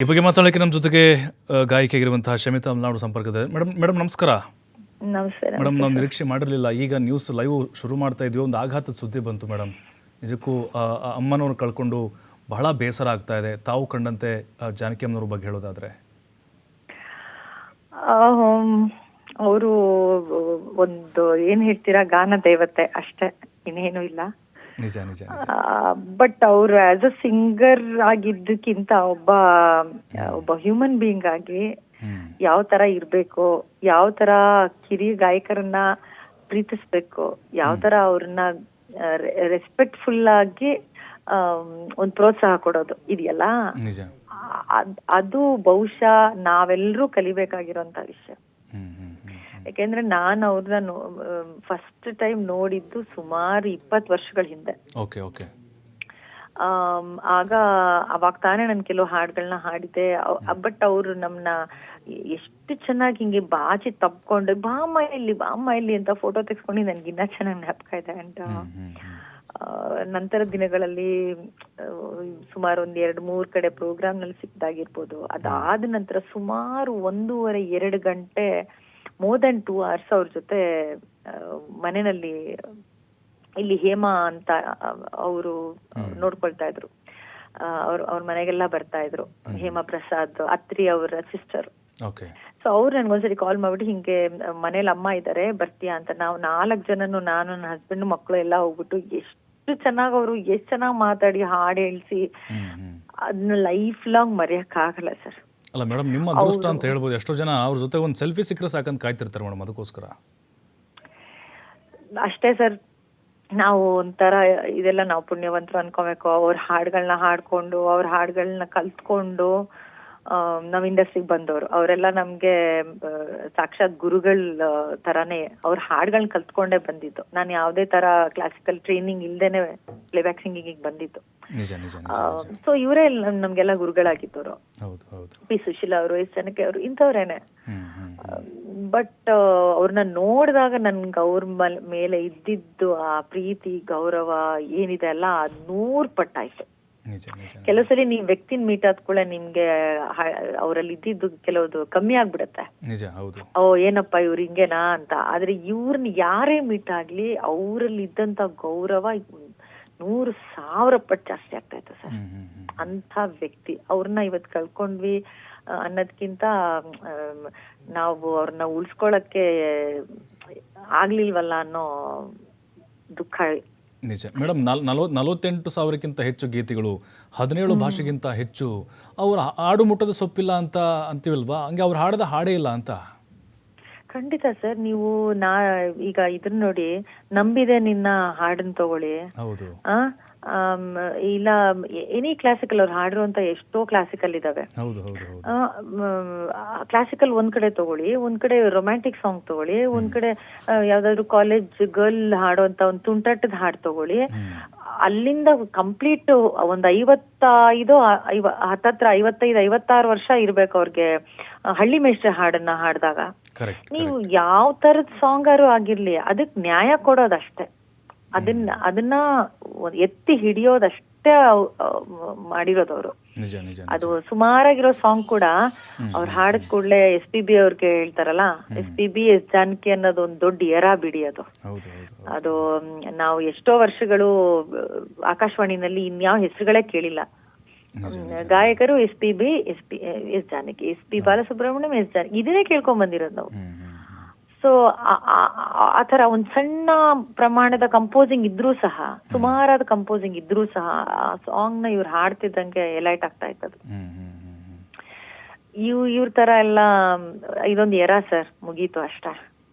ಈ ಬಗ್ಗೆ ಮಾತಾಡೋಕ್ಕೆ ನಮ್ಮ ಜೊತೆಗೆ ಗಾಯಕಿಯಾಗಿರುವಂತಹ ಶಮಿತಾ ಮಲ್ನಾಡು ಸಂಪರ್ಕದಲ್ಲಿ. ಮೇಡಮ್ ನಮಸ್ಕಾರ. ನಮಸ್ತೆ. ಮೇಡಮ್, ನಾವು ನಿರೀಕ್ಷೆ ಮಾಡಿರಲಿಲ್ಲ. ಈಗ ನ್ಯೂಸ್ ಲೈವ್ ಶುರು ಮಾಡ್ತಾ ಇದ್ವಿ, ಒಂದು ಆಘಾತದ ಸುದ್ದಿ ಬಂತು ಮೇಡಮ್. ನಿಜಕ್ಕೂ ಅಮ್ಮನವ್ರು ಕಳ್ಕೊಂಡು ಬಹಳ ಬೇಸರ ಆಗ್ತಾ ಇದೆ. ತಾವು ಕಂಡಂತೆ ಜಾನಕಿ ಅಮ್ಮನವ್ರ ಬಗ್ಗೆ ಹೇಳೋದಾದ್ರೆ, ಅವರು ಒಂದು ಏನ್ ಹೇಳ್ತೀರಾ, ಗಾನ ದೇವತೆ ಅಷ್ಟೇ, ಇನ್ನೇನು ಇಲ್ಲ. ನಿಜ ನಿಜ. ಬಟ್ ಅವರು ಆಸ್ ಅ ಸಿಂಗರ್ ಆಗಿದ್ದಕ್ಕಿಂತ ಒಬ್ಬ ಹ್ಯೂಮನ್ ಬೀಯಿಂಗ್ ಆಗಿ ಯಾವ ತರ ಇರ್ಬೇಕು, ಯಾವ ತರ ಕಿರಿಯ ಗಾಯಕರನ್ನ ಪ್ರೀತಿಸ್ಬೇಕು, ಯಾವ ತರ ಅವ್ರನ್ನ ರೆಸ್ಪೆಕ್ಟ್ಫುಲ್ ಆಗಿ ಒಂದ್ ಪ್ರೋತ್ಸಾಹ ಕೊಡೋದು ಇದೆಯಲ್ಲ, ಅದು ಬಹುಶಃ ನಾವೆಲ್ಲರೂ ಕಲಿಬೇಕಾಗಿರೋಂತ ವಿಷಯ. ಯಾಕೆಂದ್ರೆ ನಾನು ಅವ್ರನ್ನ ಫಸ್ಟ್ ಟೈಮ್ ನೋಡಿದ್ದು ಸುಮಾರು 20 ವರ್ಷಗಳ ಹಿಂದೆ. ಅವಾಗ ತಾನೇ ನನ್ ಕೆಲವು ಹಾಡುಗಳನ್ನ ಹಾಡಿದೆ. ಬಟ್ ಅವ್ರು ನಮ್ನ ಎಷ್ಟು ಚೆನ್ನಾಗಿ ಹಿಂಗೆ ಬಾಚಿ ತಪ್ಕೊಂಡು ಬಾಮ್ಮ ಇಲ್ಲಿ ಅಂತ ಫೋಟೋ ತೆಗ್ಸ್ಕೊಂಡು ನನ್ಗೆ ಇನ್ನ ಚೆನ್ನಾಗಿ ಜ್ಞಾಪಕ ಇದೆ. ಅಂಡ್ ನಂತರ ದಿನಗಳಲ್ಲಿ ಸುಮಾರು 1-2-3 ಕಡೆ ಪ್ರೋಗ್ರಾಮ್ ನಲ್ಲಿ ಸಿಕ್ಕಿದಾಗಿರ್ಬೋದು. ಅದಾದ ನಂತರ ಸುಮಾರು 1.5-2 ಗಂಟೆ, ಮೋರ್ ದನ್ 2 hours ಅವ್ರ ಜೊತೆ ಮನೆಯಲ್ಲಿ, ಇಲ್ಲಿ ಹೇಮಾ ಅಂತ ಅವರು ನೋಡ್ಕೊಳ್ತಾ ಇದ್ರು. ಅವ್ರ ಮನೆಗೆಲ್ಲ ಬರ್ತಾ ಇದ್ರು. ಹೇಮಾ ಪ್ರಸಾದ್ ಅತ್ರಿ ಅವರ ಸಿಸ್ಟರ್. ಸೊ ಅವ್ರು ನನ್ಗೊಂದ್ಸರಿ ಕಾಲ್ ಮಾಡ್ಬಿಟ್ಟು, ಹಿಂಗೆ ಮನೇಲಿ ಅಮ್ಮ ಇದಾರೆ, ಬರ್ತೀಯಾ ಅಂತ. ನಾವು 4 ಜನನು, ನಾನು, ನನ್ನ ಹಸ್ಬೆಂಡ್, ಮಕ್ಕಳು ಎಲ್ಲ ಹೋಗ್ಬಿಟ್ಟು ಎಷ್ಟು ಚೆನ್ನಾಗಿ ಮಾತಾಡಿ ಹಾಡು ಹೇಳ್ಸಿ ಅದನ್ನ ಲೈಫ್ ಲಾಂಗ್ ಮರೆಯಕ್ ಆಗಲ್ಲ ಸರ್. ಅಲ್ಲ ಮೇಡಮ್, ನಿಮ್ಮ ಅದೃಷ್ಟ ಅಂತ ಹೇಳ್ಬೋದು. ಎಷ್ಟೋ ಜನ ಅವ್ರ ಜೊತೆ ಒಂದು ಸೆಲ್ಫಿ ಸಿಕ್ಕರೆ ಸಾಕಂತ ಕಾಯ್ತಿರ್ತಾರೆ ಮೇಡಮ್, ಅದಕ್ಕೋಸ್ಕರ. ಅಷ್ಟೇ ಸರ್, ನಾವು ಒಂಥರ ಇದೆಲ್ಲ ನಾವು ಪುಣ್ಯವಂತರು ಅನ್ಕೋಬೇಕು. ಅವ್ರ ಹಾಡುಗಳನ್ನ ಹಾಡ್ಕೊಂಡು, ಅವ್ರ ಹಾಡುಗಳನ್ನ ಕಲ್ತ್ಕೊಂಡು ನಾವ್ ಇಂಡಸ್ಟ್ರಿಗೆ ಬಂದವರು. ಅವರೆಲ್ಲ ನಮ್ಗೆ ಸಾಕ್ಷಾತ್ ಗುರುಗಳ ತರಾನೇ. ಅವ್ರ ಹಾಡುಗಳನ್ನ ಕಲ್ತ್ಕೊಂಡೇ ಬಂದಿದ್ದು. ನಾನು ಯಾವ್ದೇ ತರ ಕ್ಲಾಸಿಕಲ್ ಟ್ರೈನಿಂಗ್ ಇಲ್ದೇನೆ ಪ್ಲೇಬ್ಯಾಕ್ ಸಿಂಗಿಂಗ್ ಬಂದಿದ್ದು. ಸೊ ಇವರೇ ನಮ್ಗೆಲ್ಲ ಗುರುಗಳಾಗಿದ್ದವರು. ಪಿ ಸುಶೀಲಾ ಅವರು, ಎಸ್ ಜಾನಕಿ ಅವರು, ಇಂಥವ್ರೇನೆ. ಬಟ್ ಅವ್ರನ್ನ ನೋಡಿದಾಗ ನನ್ಗೆ ಅವ್ರ ಮೇಲೆ ಇದ್ದಿದ್ದು ಆ ಪ್ರೀತಿ, ಗೌರವ ಏನಿದೆ ಅಲ್ಲ, 100 ಪಟ್ಟಾಯ್ತು. ಕೆಲವು ಸರಿ ನೀವ್ ವ್ಯಕ್ತಿನ ಮೀಟ್ ಆದ್ಕೂಳೆ ನಿಮ್ಗೆ ಅವರಲ್ಲಿ ಇದ್ದಿದ್ದು ಕೆಲವುದು ಕಮ್ಮಿ ಆಗ್ಬಿಡತ್ತೆ. ಏನಪ್ಪ ಇವ್ರು ಹಿಂಗೇನಾ ಅಂತ. ಆದ್ರೆ ಇವ್ರನ್ನ ಯಾರೇ ಮೀಟ್ ಆಗ್ಲಿ, ಅವರಲ್ಲಿ ಇದ್ದಂತ ಗೌರವ 100,000 ಪಟ್ಟು ಜಾಸ್ತಿ ಆಗ್ತಾ ಇತ್ತು ಸರ್. ಅಂತ ವ್ಯಕ್ತಿ ಅವ್ರನ್ನ ಇವತ್ ಕಳ್ಕೊಂಡ್ವಿ ಅನ್ನೋದ್ಕಿಂತ ನಾವು ಅವ್ರನ್ನ ಉಳ್ಸ್ಕೊಳಕ್ಕೆ ಆಗ್ಲಿಲ್ವಲ್ಲ ಅನ್ನೋ ದುಃಖ. ನಿಜ ಮೇಡಮ್. 48,000ಕ್ಕಿಂತ ಹೆಚ್ಚು ಗೀತೆಗಳು, 17 ಭಾಷೆಗಿಂತ ಹೆಚ್ಚು. ಅವ್ರ ಹಾಡು ಮುಟ್ಟದ ಸೊಪ್ಪಿಲ್ಲ ಅಂತ ಅಂತೀವಲ್ವಾ, ಹಂಗೆ ಅವ್ರು ಹಾಡದ ಹಾಡೇ ಇಲ್ಲ ಅಂತ. ಖಂಡಿತ ಸರ್. ನೀವು ಈಗ ಇದನ್ನ ನೋಡಿ, ನಂಬಿದೆ ನಿನ್ನ ಹಾಡನ್ನ ತಗೊಳ್ಳಿ. ಹೌದು. ಇಲ್ಲ ಎನಿ ಕ್ಲಾಸಿಕಲ್, ಅವ್ರು ಹಾಡಿರುವಂತ ಎಷ್ಟೋ ಕ್ಲಾಸಿಕಲ್ ಇದಾವೆ. ಕ್ಲಾಸಿಕಲ್ ಒಂದ್ ಕಡೆ ತಗೊಳ್ಳಿ, ಒಂದ್ ಕಡೆ ರೊಮ್ಯಾಂಟಿಕ್ ಸಾಂಗ್ ತಗೊಳ್ಳಿ, ಒಂದ್ ಕಡೆ ಯಾವ್ದಾದ್ರು ಕಾಲೇಜ್ ಗರ್ಲ್ ಹಾಡುವಂತ ಒಂದು ತುಂಟಾಟದ ಹಾಡು ತಗೊಳ್ಳಿ. ಅಲ್ಲಿಂದ ಕಂಪ್ಲೀಟ್ ಒಂದ್ 55-56 ವರ್ಷ ಇರ್ಬೇಕು ಅವ್ರಿಗೆ ಹಳ್ಳಿ ಮೇಷ್ಟ್ರೆ ಹಾಡನ್ನ ಹಾಡ್ದಾಗ. ನೀವು ಯಾವ ತರದ ಸಾಂಗಾರು ಆಗಿರ್ಲಿ, ಅದಕ್ ನ್ಯಾಯ ಕೊಡೋದಷ್ಟೇ. ಅದನ್ನ ಎತ್ತಿ ಹಿಡಿಯೋದಷ್ಟೇ ಮಾಡಿರೋದವ್ರು. ಅದು ಸುಮಾರಾಗಿರೋ ಸಾಂಗ್ ಕೂಡ ಅವ್ರು ಹಾಡಿದ ಕೂಡ್ಲೆ SPB ಅವ್ರಿಗೆ ಹೇಳ್ತಾರಲ್ಲ, SPB ಎಸ್ ಜಾನಕಿ ಅನ್ನೋದು ಒಂದು ದೊಡ್ಡ ಎರಾ ಬಿಡಿ. ಅದು ನಾವು ಎಷ್ಟೋ ವರ್ಷಗಳು ಆಕಾಶವಾಣಿನಲ್ಲಿ ಇನ್ಯಾವ ಹೆಸರುಗಳೇ ಕೇಳಿಲ್ಲ. ಗಾಯಕರು SPB, S Janaki, SP Balasubrahmanyam, S Janaki, ಇದನ್ನೇ ಕೇಳ್ಕೊಂಡ್ ಬಂದಿರೋದು ನಾವು. ಸೊ ಆತರ ಒಂದ್ ಸಣ್ಣ ಪ್ರಮಾಣದ ಕಂಪೋಸಿಂಗ್ ಇದ್ರೂ ಸಹ, ಸುಮಾರಾದ ಕಂಪೋಸಿಂಗ್ ಇದ್ರೂ ಸಹ, ಆ ಸಾಂಗ್ ನ ಇವ್ರು ಹಾಡ್ತಿದ್ದಂಗೆ ಎಲೈಟ್ ಆಗ್ತಾ ಇತ್ತದು. ಇವ್ರ ತರ ಎಲ್ಲ ಇದೊಂದು ಎರಾ ಸರ್, ಮುಗೀತು ಅಷ್ಟೇ.